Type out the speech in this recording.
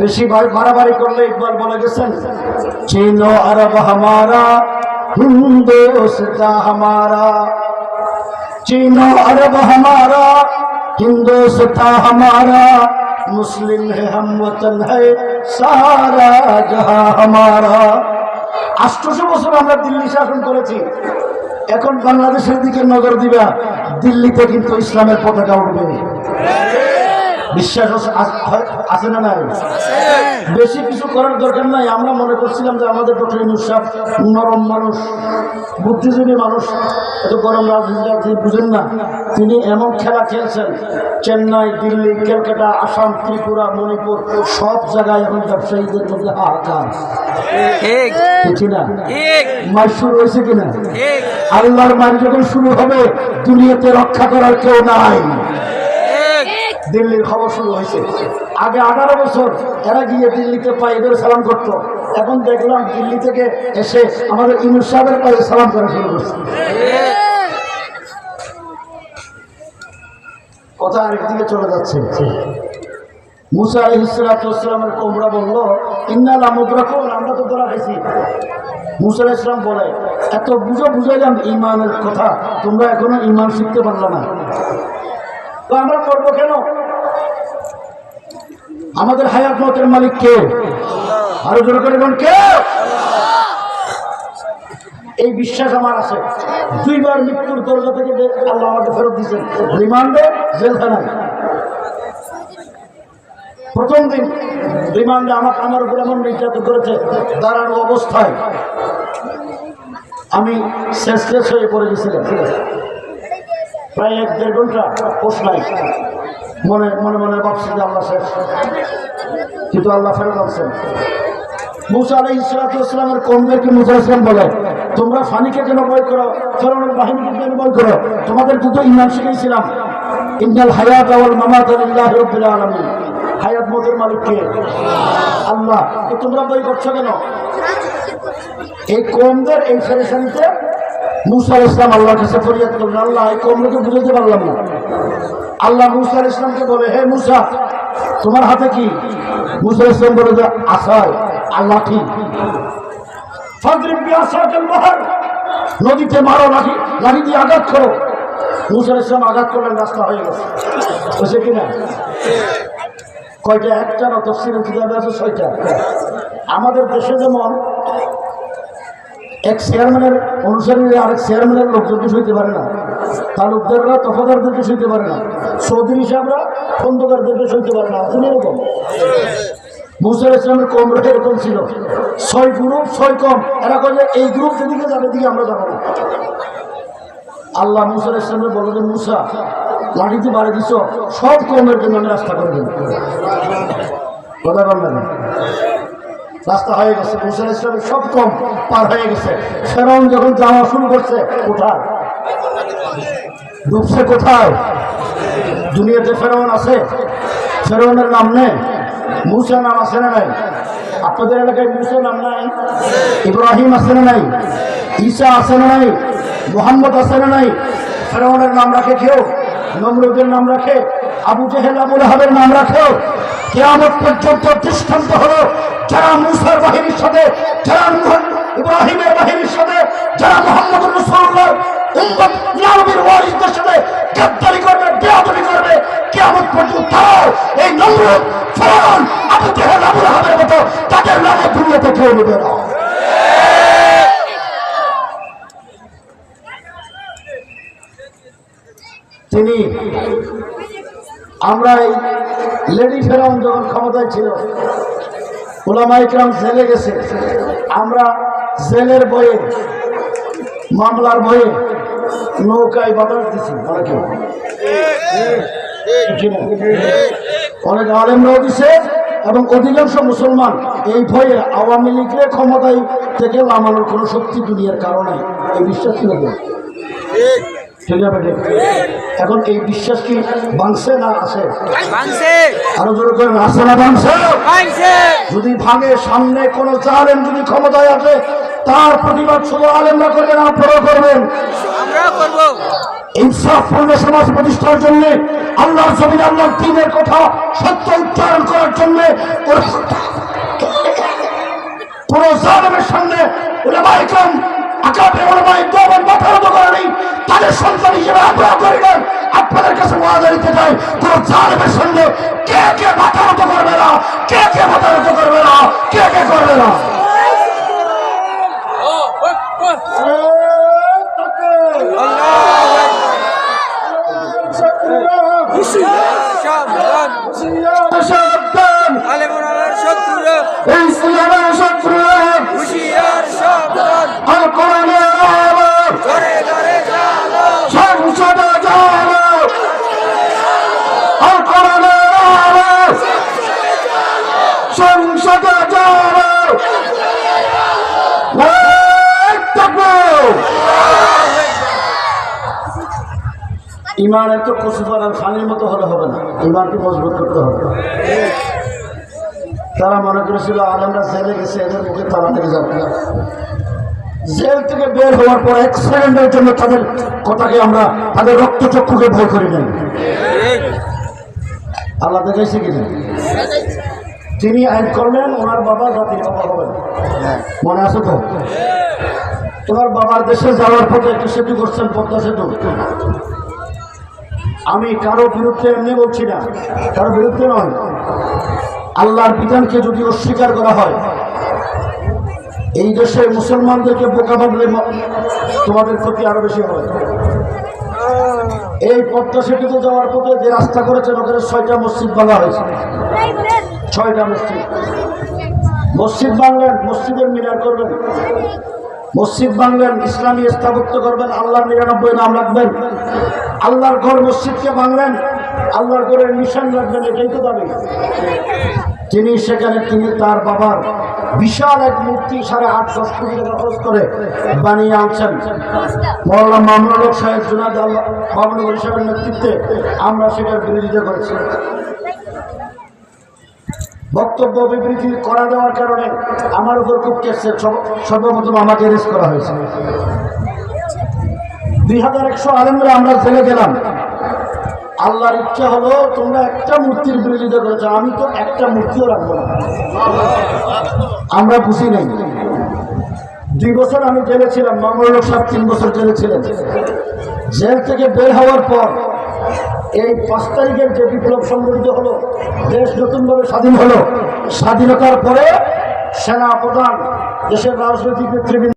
বেশি বাড়াবাড়ি করলে ইকবাল বলে গেছেন, চীনো আরব হামারা হিন্দুস্তান হামারা, चीनो अरब हमारा हिंदुस्तान हमारा, मुस्लिम है हम वतन है सारा जहां हमारा। 800 বছর আমরা দিল্লি শাসন করেছি, এখন বাংলাদেশের দিকে নজর দিবা, দিল্লিতে কিন্তু ইসলামের পতাকা উঠবে। বিশ্বাস আছে না নাই? বেশি কিছু করার দরকার নাই। আমরা মনে করছিলাম যে আমাদের ডক্টর ইউনূস সাহেব নরম মানুষ, বুদ্ধিজীবী মানুষ, এত গরম রাজনীতি বুঝেন না। তিনি এমন খেলা খেলছেন, চেন্নাই, দিল্লি, ক্যালকাটা, আসাম, ত্রিপুরা, মণিপুর সব জায়গায় এখন ব্যবসায়ীদের মধ্যে হাহাকার। ঠিক না? মার শুরু হয়েছে কিনা? আল্লাহর মার যখন শুরু হবে, দুনিয়াতে রক্ষা করার কেউ নাই। দিল্লির খবর শুরু হয়েছে। আগে 18 বছর এরা গিয়ে দিল্লিতে পায়ে ধরে সালাম করতো, এখন দেখলাম দিল্লি থেকে এসে আমাদের ইউনূস সাহেবের পায়ে সালাম করা শুরু করছে। কথা আরেকদিকে চলে যাচ্ছে। মুসা আলাইহিস সালামের কওমরা বলল, ইন্না লামুদরাকুন, আমরা তো ধরা খাইছি। মুসা আলাইহিস সালাম বলে, এত বুঝাইলাম ঈমানের কথা, তোমরা এখনো ঈমান শিখতে পারলা না, তো আমরা করবো কেন? আমাদের হায়াত মতের মালিক কে? আরো জোরে করে বলুন কে? এই বিশ্বাস আমার আছে। 2 বার মৃত্যুর দরজা থেকে আল্লাহ আমাকে ফেরত দিয়েছেন, রিমান্ডে, জেলখানায়। প্রথম দিন রিমান্ডে আমার উপর এমন নির্যাতন করেছে, দাঁড়ানো অবস্থায় আমি সেন্সলেস হয়ে পড়ে গেছিলাম। প্রায় 1-1.5 ঘন্টা পোষ নাই, মনে মনে মনে ভাবছি যে আল্লাহ শেষ, কিন্তু আল্লাহ ফেরত আনছেন। মুসা আলাইহিস সালামের কওমদেরকে মুসা আলাইহিস সালাম বলে, তোমরা ফানিকে কেন ভয় করো, ফেরাউনের বাহিনীকে কেন ভয় করো? তোমাদের দুটো ঈমান শিখিয়েছিলাম, ইন্নাল হায়াত ওয়াল মামাত লিল্লাহি রাব্বিল আলামিন। হায়াত মতের মালিক কে? আল্লাহ। তো তোমরা ভয় করছো কেন? এই কওমদের এই ফেরেশানিতে মুসা আলাইহিস সালাম আল্লাহর কাছে ফরিয়াদ করলেন, আল্লাহ এই কওমকে বুঝাতে পারলাম না। আল্লাহ মুসা আলাইহিস সালামকে বলে, হে মুসা, তোমার হাতে কি? মুসা আলাইহিস সালাম বলে যে আসায়, আল্লাহ ঠিক। ফাদরিব বিআসাকাল বাহর, নদীতে মারো, লাঠি দিয়ে আঘাত করো। মুসা আলাইহিস সালাম আঘাত করলেন, রাস্তা হয়ে গেছে। বুঝছে কিনা? কয়টা? একটা না, তাফসীরের কিতাবে আছে 6টা। আমাদের দেশে যেমন এক চেয়ারম্যানের অনুসারীরা আরেক চেয়ারম্যানের লোকজনকে সইতে পারে না, তালুকদাররা তফাদারদেরকে সইতে পারে না, চৌধুরী সাহেবরা খন্দকারদেরকে সইতে পারে না। আপনি এরকম মুসা আলাইহিস সালামের কওমরা এরকম ছিল, 6 গ্রুপ 6 কম। এরা কয় যে এই গ্রুপ যেদিকে যাবে দিকে আমরা যাবো না। আল্লাহ মুসা আলাইহিস সালামকে বললেন, মুসা লাঠিতে বাড়ি দিছ, সব কওমের জন্য আমি রাস্তা করে দেব। কথা বললেন, রাস্তা হয়ে গেছে। মুসা আলাইহিস সালামের সব কম পার হয়ে গেছে। ফেরাউন যখন যাওয়া শুরু করছে, কোথায় ডুবছে? কোথায়? দুনিয়াতে ফেরাউন আছে, ফেরাউনের নাম নেই, মুসা নাম আছে না নাই? আপনাদের এলাকায় মুসা নাম নাই? ইব্রাহিম আছে না নাই? ঈসা আছে না নাই? মুহাম্মদ আছে না নাই? ফেরাউনের নাম রাখে কেউ? নমরুদের নাম রাখে? আবু জেহেল, আবু লাহাবের নাম রাখে? কিয়ামত পর্যন্ত দৃষ্টান্ত হলো, যারা মুসার বাহিনীর সাথে, যারা ইব্রাহিমের বাহিনীর সাথে, যারা মুহাম্মদুর রাসূলুল্লাহর উম্মত নবীর ওয়ারিসদের সাথে গাদ্দারি করবে, বেয়াদবি করবে, কিয়ামত পর্যন্ত তারাও এই নমরুদ, ফেরাউন, আবু জেহেল, আবু লাহাবের মতো তাদের নামে দুনিয়াতে কেউ নেবে না। তিনি আমরা এই লেডি ফেরাউন যখন ক্ষমতায় ছিল, উলামায়ে কেরাম জেলে গেছে, আমরা জেলের বয়ে, মামলার বয়ে নৌকায় বাতাস দিছি। অনেক আলেমরাও দিছে এবং অধিকাংশ মুসলমান এই ভয়ে আওয়ামী লীগের ক্ষমতায় থেকে নামানোর কোনো শক্তি দুনিয়ার কারণে এই বিশ্বাস ছিল। এখন এই বিশ্বাস কি ভাঙছে না আছে? আরো জোরে করেন, আছে না ভাঙছে? যদি ভাঙে, সামনে কোন জালেম যদি ক্ষমতায় আসে, তার প্রতিবাদ শুধু আলেমরা করবেন, আপনারাও করবেন। ইনসাফপূর্ণ সমাজ প্রতিষ্ঠার জন্য, আল্লাহর জমিনে আল্লাহর দ্বীনের কথা সত্য উচ্চারণ করার জন্য কোন জালেমের সামনে উলামায়ে কেরাম আকাবে উলামায়ে দেওবন্দ মাথা নত করেনি। তাদের সন্তান হিসেবে আমরা করি না। আপনাদের কাছে ওয়াদা দিতে চাই, কোন জালেমের সামনে কে কে মাথা নত করবে না, কে কে মাথা নত করবে না, কে কে করবে না। ইমান এত কচুপার আর খানির মতো হলে হবে না, ইমানকে মজবুত করতে হবে। তারা মনে করেছিল আলেমরা জেলে গেছে, এদের মুখে তারা থেকে যাবে না। জেল থেকে বের হওয়ার পর 1 সেকেন্ডের জন্য তাদের কথাকে আমরা, তাদের রক্তচক্ষুকে ভয় করি নাই। আল্লাহ দেখাইছে কিনা? তিনি আইন করলেন, ওনার বাবা জাতির বাবা হবেন, মনে আছে তো? তোমার বাবার দেশে যাওয়ার পথে একটু সেতু করছেন, পদ্মা সেতু। আমি কারো বিরুদ্ধে এমনি বলছি না, কারো বিরুদ্ধে নয়। আল্লাহর বিধানকে যদি অস্বীকার করা হয়, এই দেশে মুসলমানদেরকে বোকা ভাবলে তোমাদের ক্ষতি আরো বেশি হবে। এই পদ্মা সেতুতে যাওয়ার পথে যে রাস্তা করেছেন, ওখানে 6টা মসজিদ ভাঙা হয়েছে। 6টা মসজিদ ভাঙলেন, মসজিদের মিনার করবেন, মসজিদ ভাঙলেন, ইসলামী স্থাপত্য করবেন, আল্লাহর 99 নাম রাখবেন, আল্লাহর ঘর মসজিদকে ভাঙলেন, আল্লাহর ঘরের নিশান রাখবেন। এটাই তো দাবি। তিনি সেখানে তার বাবার বিশাল এক মূর্তি 8.5-10 কোটি টাকা খরচ করে বানিয়ে আনছেন। মওলানা মামুনুল হক সাহেব, জুনায়েদ মামুনুল সাহেবের নেতৃত্বে আমরা সেটার বিরোধিতা করেছি। বক্তব্য বিবৃতি করা দেওয়ার কারণে আমার উপর খুব কেসে সর্বপ্রথম আমাকে অ্যারেস্ট করা হয়েছে। 2100 আলেমরা আমরা জেলে গেলাম। আল্লাহর ইচ্ছা হলো, তোমরা একটা মূর্তির বিরোধিতা করেছ, আমি তো একটা মূর্তিও রাখবো না। আমরা বুঝি নেই। 2 বছর আমি জেলে ছিলাম, মামুনুল হক সাহেব 3 বছর জেলে ছিলেন। জেল থেকে বের হওয়ার পর এই 5 তারিখের যে বিপ্লব সংগঠিত হলো, দেশ নতুনভাবে স্বাধীন হলো। স্বাধীনতার পরে সেনা প্রধান, দেশের রাজনৈতিক নেতৃবৃন্দ